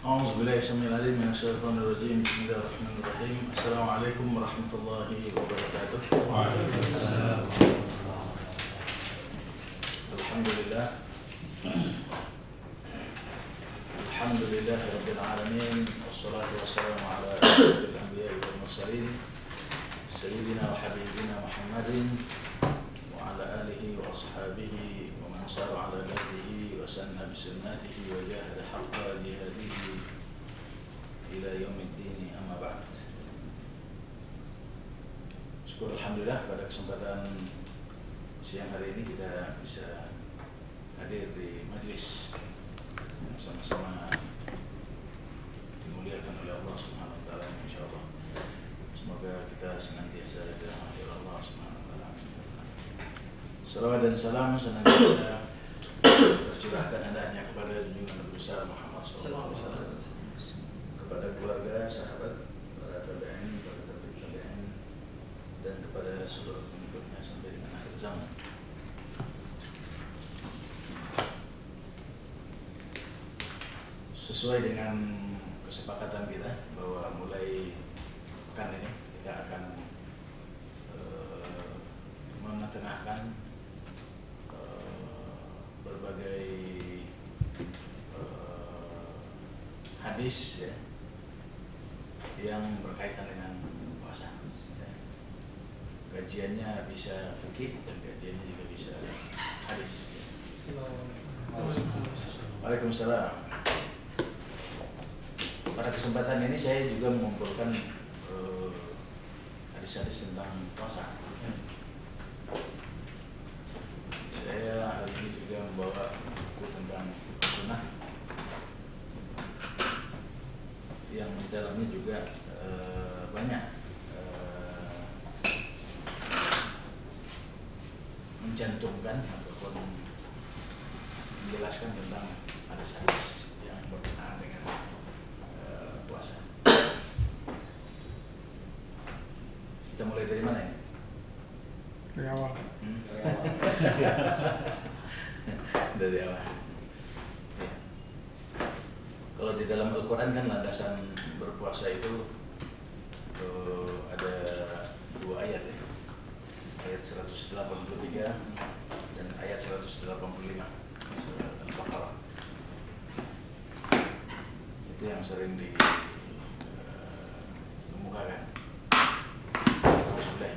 A'udzubillahi samil alim minasyaitonir rajim. Bismillahirrahmanirrahim. Assalamualaikum warahmatullahi wabarakatuh. Waalaikumsalam. Alhamdulillah. Alhamdulillahi rabbil alamin. Wassalatu wassalamu ala asyrafil anbiya'i wal mursalin sayyidina wa habibina Muhammadin wa ala alihi wa ashabihi wa man sara ala nahjihi wa sanna bi sunnatihi wa jahada haqqa jihadihi ila yaumiddin, amma ba'd. Syukur alhamdulillah pada kesempatan siang hari ini kita bisa hadir di majlis yang sama-sama dimuliakan oleh Allah Subhanahu wa taala, insyaallah. Semoga kita senantiasa dirahmati Allah Subhanahu wa taala. Salawat dan salam senantiasa tercurahkan hendaknya kepada junjungan Nabi besar Muhammad sallallahu alaihi wasallam, kepada keluarga, sahabat, para tabi'in, para tabi'in, dan kepada seluruh pengikutnya sampai dengan akhir zaman. Sesuai dengan kesepakatan kita bahwa mulai pekan ini kita akan mengetengahkan berbagai hadis ya, yang berkaitan dengan puasa. Ya. Kajiannya bisa fikih dan kajiannya juga bisa hadis. Ya. Waalaikumsalam. Pada kesempatan ini saya juga mengumpulkan hadis-hadis tentang puasa. Saya hari ini juga membawa buku tentang sunnah yang di dalamnya juga banyak mencantumkan ataupun menjelaskan tentang hadis-hadis yang berkenaan dengan puasa. Kita mulai dari mana ini? Dari awal. Dari awal. Ya. Kalau di dalam Al-Quran kan landasan berpuasa itu ada dua ayat ya. Ayat 183 dan ayat 185 surat Al-Baqarah. Itu yang sering dikemukakan.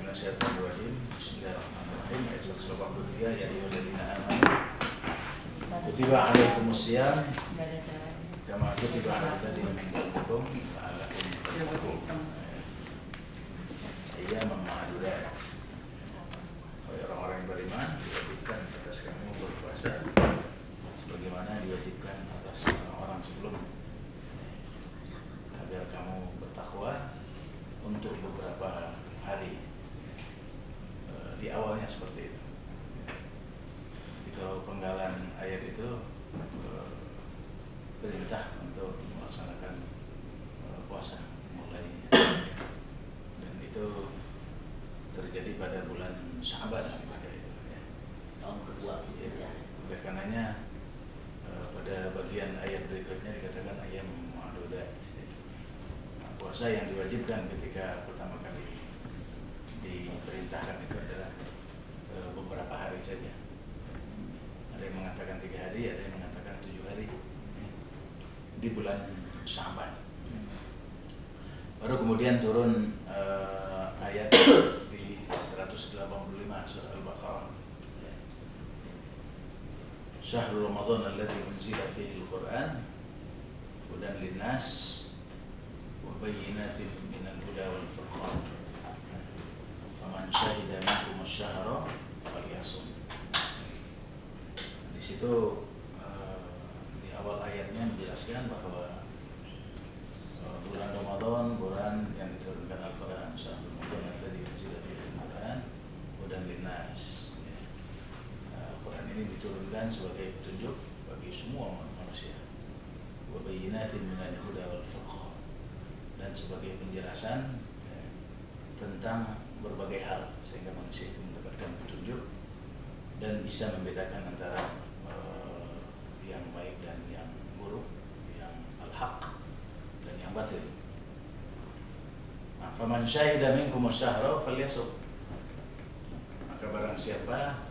Bismillahirrahmanirrahim. Ayat 183, ya ayyuhalladzina amanu kutiba alaikumusiyam kama kutiba alal ladzina min qablikum la'allakum tattaqun. Ayyaman ma'dudat. Wahai orang-orang yang beriman, diwajibkan atas kamu berpuasa sebagaimana diwajibkan atas orang-orang sebelummu, agar kamu bertakwa untuk beberapa hari. Di awalnya seperti itu. Jadi kalau penggalan ayat itu perintah untuk melaksanakan puasa mulai, dan itu terjadi pada bulan Sya'ban pada itu ya. Tahun kedua ya. Oleh karenanya pada bagian ayat berikutnya dikatakan ayam ma'dudat. Nah, puasa yang diwajibkan ketika pertama kali diperintahkan itu adalah beberapa hari saja. Ada yang mengatakan 3 hari, ada yang mengatakan 7 hari di bulan Sya'ban. Baru kemudian turun ayat di 185 surah Al-Baqarah. Syahrul Ramadan alladzi unzila fihi al-Qur'an hudan linnas wa bayyinatin minal huda wal furqan. Faman syahida minkum asy-syahra falyasum. Di situ di awal ayatnya menjelaskan bahwa bulan Ramadan bulan yang diturunkan Al-Qur'an. Syahrul Ramadan alladzi unzila fihi al-Qur'an hudan linnas. Al-Qur'an ini diturunkan sebagai petunjuk bagi semua manusia. Wa bayyinatin minal huda wal furqan, dan sebagai penjelasan tentang berbagai hal sehingga manusia itu mendapatkan petunjuk dan bisa membedakan antara yang baik dan yang buruk, yang al-haq faman syahida minkum asyhara falyasum. Maka barang siapa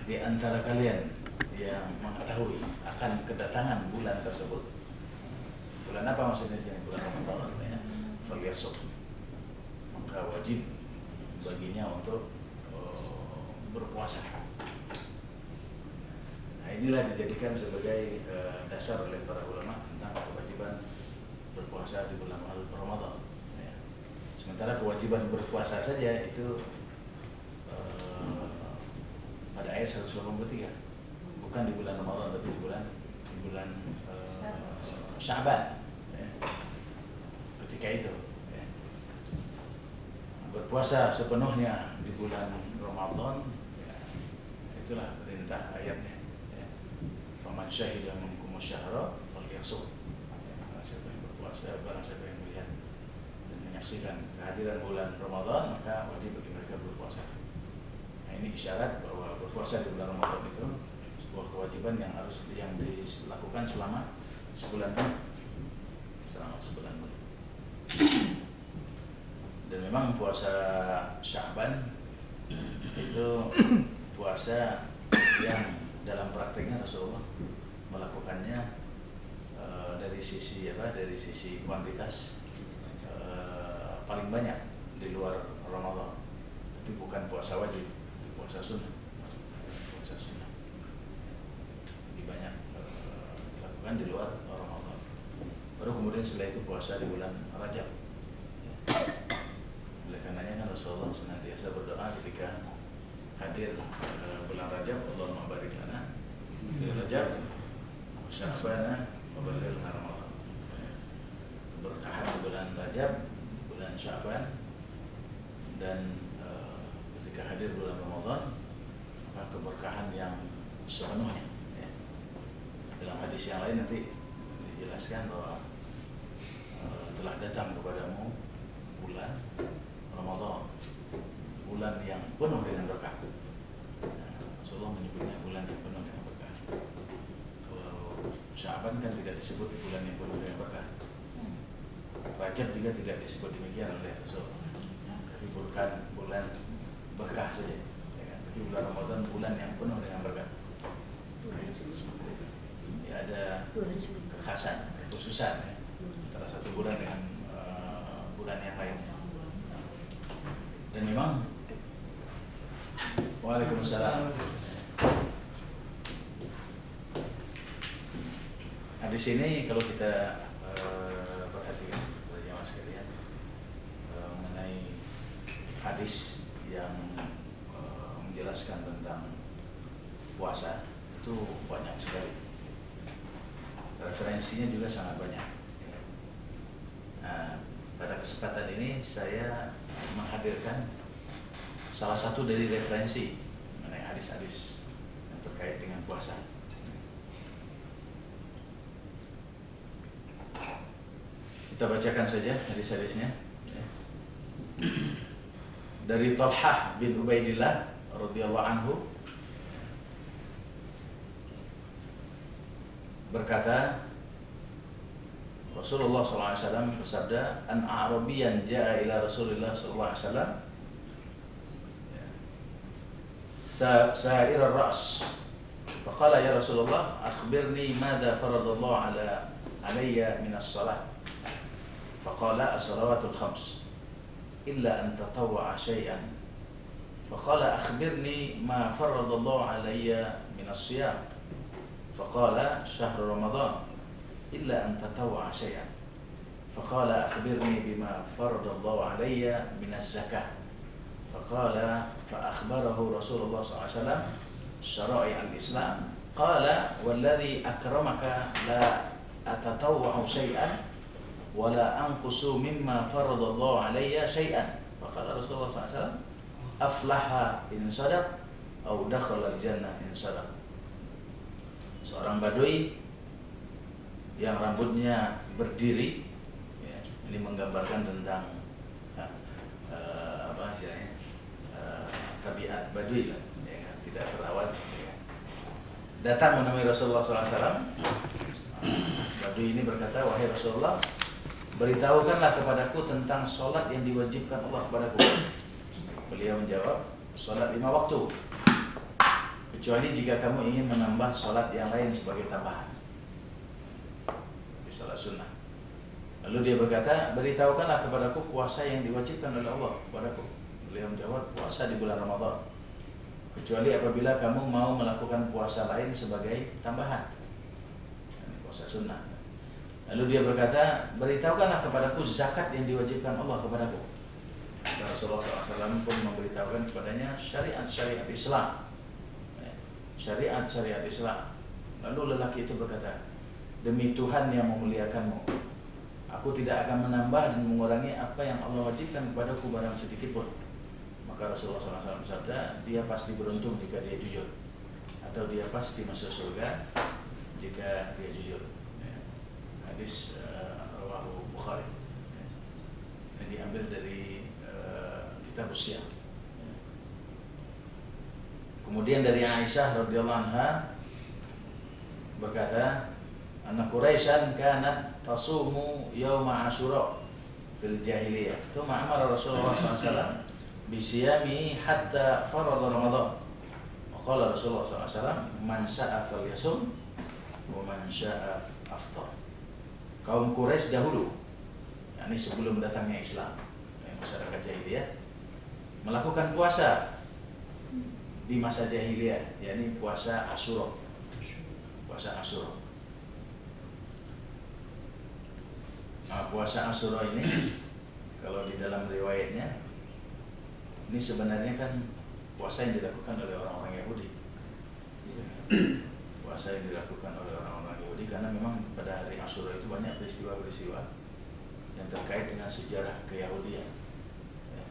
di antara kalian yang mengetahui akan kedatangan bulan tersebut. Bulan apa maksudnya di sini? Bulan Ramadan ya. Falyasum. Maka wajib baginya untuk berpuasa. Nah, inilah dijadikan sebagai dasar oleh para ulama tentang kewajiban berpuasa di bulan Ramadan. Ya. Sementara kewajiban berpuasa saja itu pada ayat 183, bukan di bulan Ramadan tapi di bulan Sya'ban. Ya. Ketika itu, ya. Berpuasa sepenuhnya di bulan Ramadan, ya. Itulah perintah ayatnya. Ya. Faman syahida minkum asyhara falyasum. Barang siapa yang berpuasa, barang siapa yang melihat dan menyaksikan kehadiran bulan Ramadan, maka wajib bagi mereka berpuasa. Nah, ini isyarat bahwa berpuasa di bulan Ramadan itu sebuah kewajiban yang harus dilakukan selama sebulan penuh. Selama sebulan penuh. Dan memang puasa Sya'ban itu puasa yang dalam prakteknya Rasulullah melakukannya dari sisi kuantitas paling banyak di luar Ramadan, tapi bukan puasa wajib, puasa sunnah. Lebih banyak dilakukan di luar Ramadan. Baru kemudian setelah itu puasa di bulan Rajab. Oleh karenanya kan Rasulullah senantiasa berdoa ketika hadir bulan Rajab, Allahumma barik lana fi Rajab wa Sya'ban wa ballighna Ramadan. Keberkahan di bulan Rajab, bulan Sya'ban, dan ketika hadir bulan Ramadan, maka keberkahan yang sepenuhnya. Ya. Dalam hadis yang lain nanti dijelaskan bahwa telah datang kepadamu bulan Ramadan, bulan yang penuh dengan berkah. Rasulullah menyebutnya bulan yang penuh dengan berkah. Kalau Sya'ban kan tidak disebut bulan yang penuh dengan berkah. Rajab juga tidak disebut demikian oleh Rasulullah. Tapi bulan berkah saja. Ya kan? Tapi bulan Ramadan bulan yang penuh dengan berkah. Ya, ada kekhasan, kekhususan ya, antara satu bulan dengan bulan yang lainnya. Dan memang Waalaikumsalam. Nah, di sini kalau kita perhatikan para jamaah sekalian mengenai hadis yang menjelaskan tentang puasa itu banyak sekali. Referensinya juga sangat banyak. Nah, pada kesempatan ini saya menghadirkan salah satu dari referensi mengenai hadis-hadis yang terkait dengan puasa. Kita bacakan saja hadis-hadisnya. Dari Talhah bin Ubaidillah radhiyallahu anhu berkata, Rasulullah SAW bersabda, an Arabiyan ja'a ila Rasulullah SAW sa'ir ar-ra's faqala ya Rasulullah akhbirni madha faradallahu alayya min as-salah faqala as-salawatul khams illa an tatawwa'a shay'an faqala akhbirni ma faradallahu alayya min as-siyam faqala shahru ramadan illa an tatawwa'a shay'an faqala akhbirni bima faradallahu alayya min az-zakah faqala fa akhbarahu Rasulullah SAW syara'i al-Islam qala walladhi akramaka la atatawwa'u shay'an wa la anqusu mimma faradallahu alayya shay'an faqala Rasulullah SAW aflaha in sadaq aw dakhala al-jannah in sadaq. Seorang badui yang rambutnya berdiri, ya, ini menggambarkan tentang apa istilahnya tabiat badui lah, ya, tidak terawat. Ya. Datang menemui Rasulullah SAW. Badui ini berkata, wahai Rasulullah, beritahukanlah kepadaku tentang sholat yang diwajibkan Allah kepadaku. Beliau menjawab, sholat 5 waktu, kecuali jika kamu ingin menambah sholat yang lain sebagai tambahan di sholat sunnah. Lalu dia berkata, beritahukanlah kepadaku puasa yang diwajibkan oleh Allah kepadaku. Beliau menjawab, puasa di bulan Ramadan, kecuali apabila kamu mau melakukan puasa lain sebagai tambahan, puasa sunnah. Lalu dia berkata, beritahukanlah kepadaku zakat yang diwajibkan Allah kepadaku. Rasulullah SAW pun memberitahukan kepadanya syariat-syariat Islam, syariat-syariat Islam. Lalu lelaki itu berkata, demi Tuhan yang memuliakanmu, aku tidak akan menambah dan mengurangi apa yang Allah wajibkan kepadaku barang sedikit pun. Maka Rasulullah SAW bersabda, dia pasti beruntung jika dia jujur, atau dia pasti masuk surga jika dia jujur. Hadis rawahu Bukhari. Ini diambil dari kitab Usyam. Kemudian dari Aisyah radhiyallahu anha berkata, anna Quraisyan kanat tasumu yauma Asyura fil jahiliyah. Tsumma amara Rasulullah SAW bisiyami hatta farada Ramadan. Qala Rasulullah SAW, man syaa falyasum wa man syaa aftar. Kaum Quraisy dahulu, yakni sebelum datangnya Islam, masyarakat jahiliyah, melakukan puasa di masa jahiliyah, yakni puasa Asyura. Puasa Asyura. Nah, puasa Asyura ini kalau di dalam riwayatnya, ini sebenarnya kan puasa yang dilakukan oleh orang-orang Yahudi. Puasa yang dilakukan oleh orang-orang Yahudi karena memang pada hari Asyura itu banyak peristiwa-peristiwa yang terkait dengan sejarah keyahudian, ya.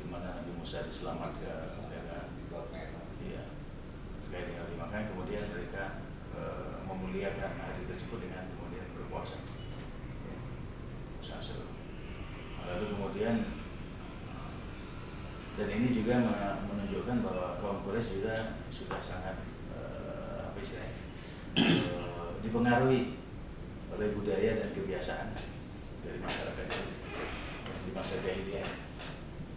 Di mana Nabi Musa diselamatkan, ya, terkait dengan hari. Makanya kemudian mereka memuliakan hari tersebut dengan kemudian berpuasa, ya, puasa Asyura. Lalu kemudian, dan ini juga menunjukkan bahwa kaum Quraisy juga sudah sangat dipengaruhi oleh budaya dan kebiasaan dari masyarakat di masa jahiliyah.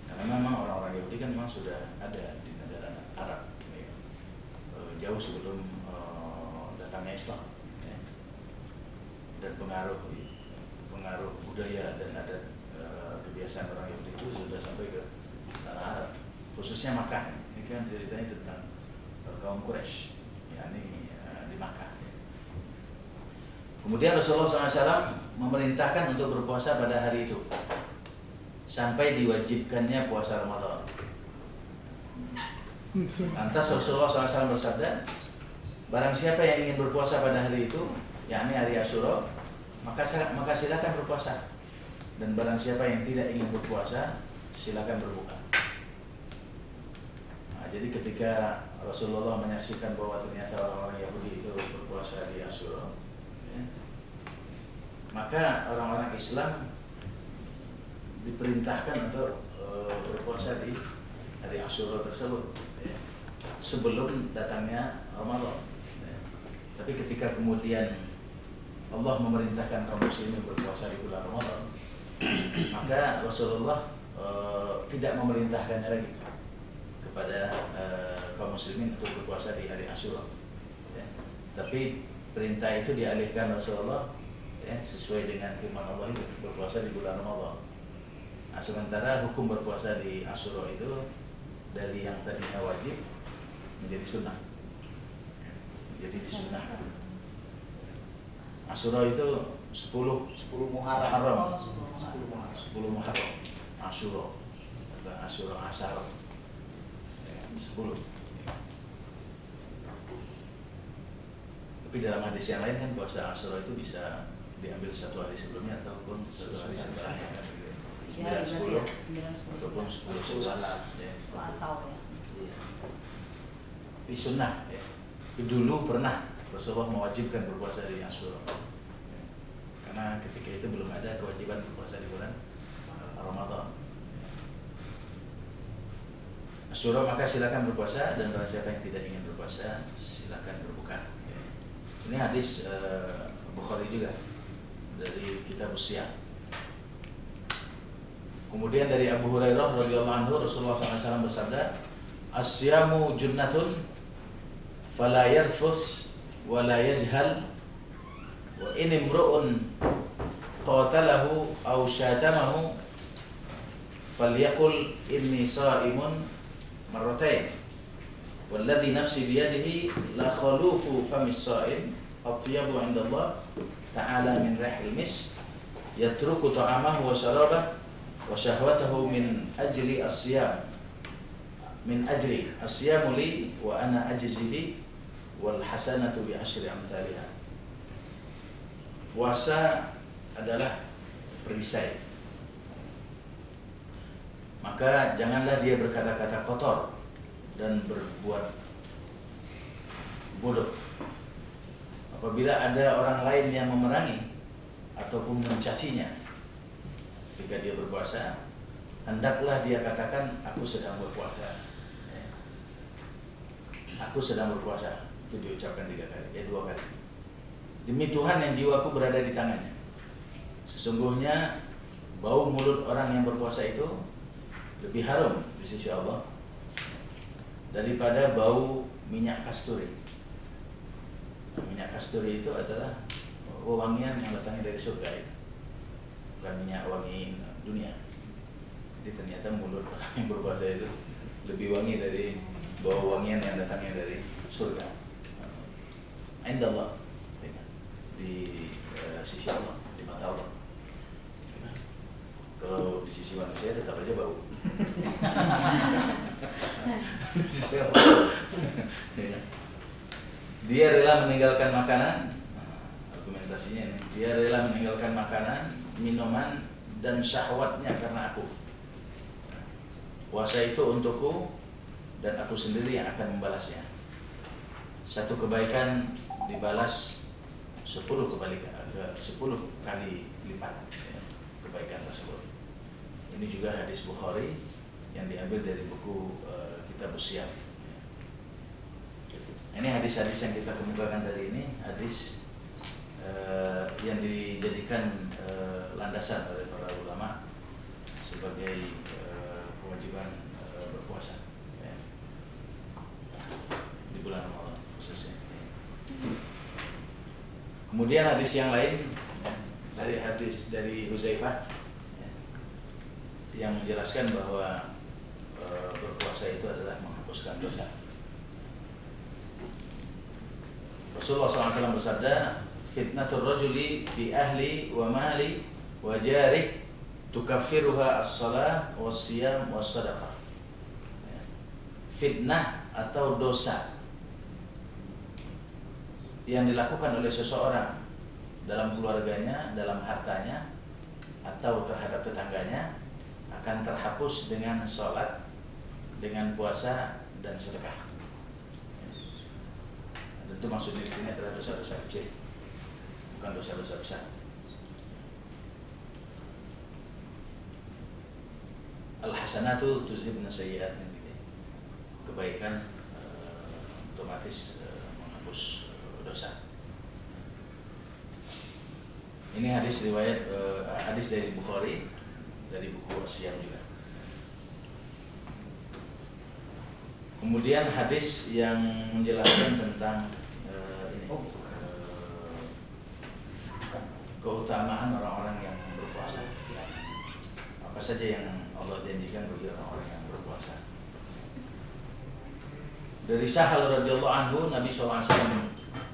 Karena memang orang-orang Yahudi kan memang sudah ada di negara Arab, ya, jauh sebelum datangnya Islam, ya. Dan pengaruh budaya dan adat kebiasaan orang Yahudi itu sudah sampai ke tanah Arab, khususnya Makkah. Ini kan ceritanya tentang kaum Quraisy, yakni di Makkah. Kemudian Rasulullah SAW memerintahkan untuk berpuasa pada hari itu sampai diwajibkannya puasa Ramadan. Lantas Rasulullah SAW bersabda, barang siapa yang ingin berpuasa pada hari itu, yakni hari Asyura, maka silakan berpuasa. Dan barang siapa yang tidak ingin berpuasa, silakan berbuka. Nah, jadi ketika Rasulullah menyaksikan bahwa ternyata orang-orang Yahudi itu berpuasa di Asyura, ya, maka orang-orang Islam diperintahkan untuk berpuasa di hari Asyura tersebut, ya, sebelum datangnya Ramadan, ya. Tapi ketika kemudian Allah memerintahkan kaum muslimin berpuasa di bulan Ramadan, maka Rasulullah tidak memerintahkannya lagi kepada kaum muslimin untuk berpuasa di hari Asyura, ya. Tapi perintah itu dialihkan Rasulullah, ya, sesuai dengan firman Allah itu, berpuasa di bulan Ramadan. Nah, sementara hukum berpuasa di Asyura itu dari yang tadinya wajib menjadi sunnah, ya, menjadi disunnahkan. Asyura itu 10 Muharram, 10 Muharram, Asyura, atau Asyura Asar, ya, 10. Tapi dalam hadis yang lain kan puasa Asyura itu bisa diambil satu hari sebelumnya ataupun satu hari setelahnya, kan, 9-10 ataupun 10-11, ya. Tapi sunnah, ya. Dulu pernah Rasulullah mewajibkan berpuasa di Asyura, ya. Karena ketika itu belum ada kewajiban berpuasa di bulan Ramadan. Asyura maka silakan berpuasa, dan barang siapa yang tidak ingin berpuasa silakan berbuka, ya. Ini hadis Bukhari juga dari kitab Siyam. Kemudian dari Abu Hurairah radhiyallahu anhu, Rasulullah SAW bersabda, "As-siyamu junnatun fala yarfus wa la yajhal wa in imru'un qatalahu aw syatamahu falyaqul inni sha'imun marratain walladhi nafsi biyadihi la khalufu famis sha'im atyabu 'inda Allah ta'ala min rihil misk yatruku ta'amahu wa syarabahu wa syahwatahu min ajli as-siyam min ajli as-siyamu li wa ana ajzi bi wal hasanatu bi asyri amthaliha." Puasa adalah perisai, maka janganlah dia berkata-kata kotor dan berbuat bodoh. Apabila ada orang lain yang memerangi ataupun mencacinya ketika dia berpuasa, hendaklah dia katakan, "Aku sedang berpuasa." Aku sedang berpuasa. Itu diucapkan 3 kali, 2 kali. Demi Tuhan yang jiwaku berada di tangannya, sesungguhnya bau mulut orang yang berpuasa itu lebih harum di sisi Allah daripada bau minyak kasturi. Minyak kasturi itu adalah wewangian yang datangnya dari surga, itu bukan minyak wangi dunia. Jadi ternyata mulut orang yang berpuasa itu lebih wangi dari bau wangian yang datangnya dari surga. Indallah, di sisi Allah, di mata Allah. Kalau di sisi manusia tetap aja bau. Dia rela meninggalkan makanan, argumentasinya ini, dia rela meninggalkan makanan, minuman, dan syahwatnya karena aku. Puasa itu untukku dan aku sendiri yang akan membalasnya. Satu kebaikan dibalas 10 kali lipat kebaikan tersebut. Ini juga hadis Bukhari yang diambil dari buku Kitab Siyam. Ini hadis-hadis yang kita kemukakan tadi ini hadis yang dijadikan landasan oleh para ulama sebagai kewajiban berpuasa di bulan Ramadan khususnya. Kemudian hadis yang lain dari hadis dari Huzaifah yang menjelaskan bahwa berpuasa itu adalah menghapuskan dosa. Rasulullah SAW bersabda, "Fitnatur rajuli fi ahli wa mali wa jarih tukaffiruha as-salah was-siyam was-sadaqah." Fitnah atau dosa yang dilakukan oleh seseorang dalam keluarganya, dalam hartanya, atau terhadap tetangganya akan terhapus dengan sholat, dengan puasa, dan sedekah. Tentu maksudnya di sini adalah dosa-dosa kecil, bukan dosa-dosa besar. Al-hasanatu tuzhibna sayyi'at, kebaikan otomatis menghapus dosa. Ini hadis riwayat hadis dari Bukhari, dari buku Siyam juga. Kemudian hadis yang menjelaskan tentang keutamaan orang-orang yang berpuasa. Apa saja yang Allah janjikan bagi orang-orang yang berpuasa. Dari Sahal radhiyallahu anhu, Nabi SAW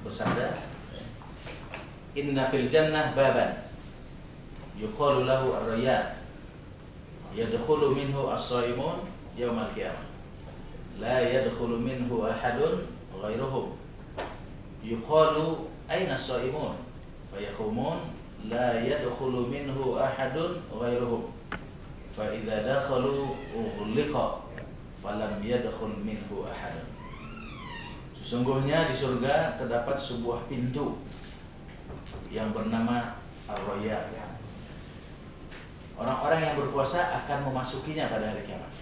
bersabda, "Inna fil jannah baban yuqalu lahu ar-rayyan yadkhulu minhu as-shaimun yaumal qiyamah la yadkhulu minhu ahadun ghairuhum yuqalu aina as-shaimun fayaqumun la yadkhulu minhu ahadun ghairuhum fa idza dakhalu ughliqa falam yadkhul minhu ahadun." Sesungguhnya di surga terdapat sebuah pintu yang bernama Ar-Rayyan. Orang-orang yang berpuasa akan memasukinya pada hari kiamat.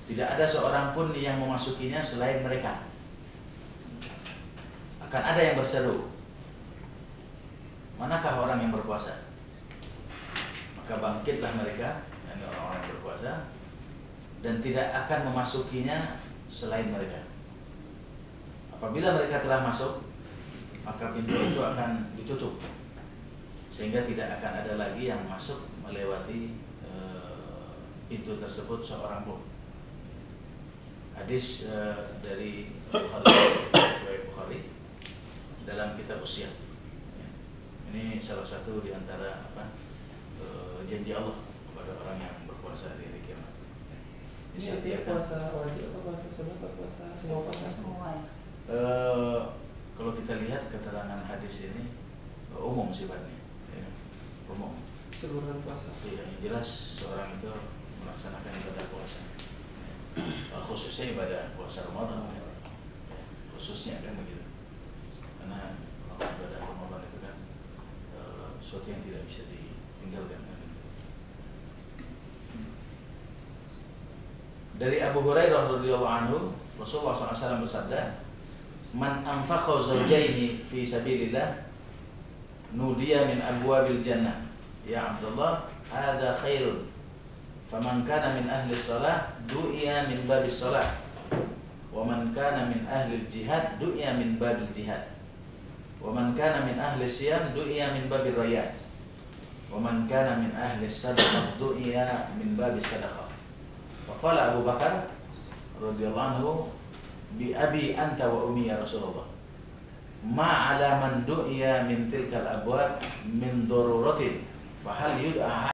Tidak ada seorang pun yang memasukinya selain mereka. Akan ada yang berseru, manakah orang yang berkuasa? Maka bangkitlah mereka, yakni orang-orang yang berkuasa, dan tidak akan memasukinya selain mereka. Apabila mereka telah masuk, maka pintu itu akan ditutup, sehingga tidak akan ada lagi yang masuk melewati pintu tersebut seorang pun. Hadis dari Bukhari dalam kitab Usyah. Ini salah satu di antara janji Allah kepada orang yang berpuasa di hari kiamat. Ini artinya puasa wajib atau puasa sunat atau puasa semua puasa? Semua ya. Kalau kita lihat keterangan hadis ini umum sifatnya, ya, umum. Seluruh puasa. Iya, yang jelas seorang itu melaksanakan ibadah puasa, khususnya ibadah puasa Ramadan, khususnya kan begitu. Karena ibadah Ramadan itu kan sesuatu yang tidak bisa ditinggalkan. Dari Abu Hurairah radhiyallahu anhu, Rasulullah SAW bersabda, "Man anfaqa zawjaini fi sabilillah nudiya min abwabil jannah. Ya Abdullah, hadza khairun. Faman kana min ahli shalah du'iya min babis shalah. Wa man kana min ahli jihad du'iya min babil jihad. Wa man kana min ahli siyam du'iya min babil rayyan. Wa man kana min ahli sadaqah du'iya min babis sadaqah." Faqala Abu Bakar radhiyallahu anhu, "Bi abi anta wa ummi ya Rasulullah. Ma 'ala man du'iya min tilkal abwab min daruratin fa hal yud'a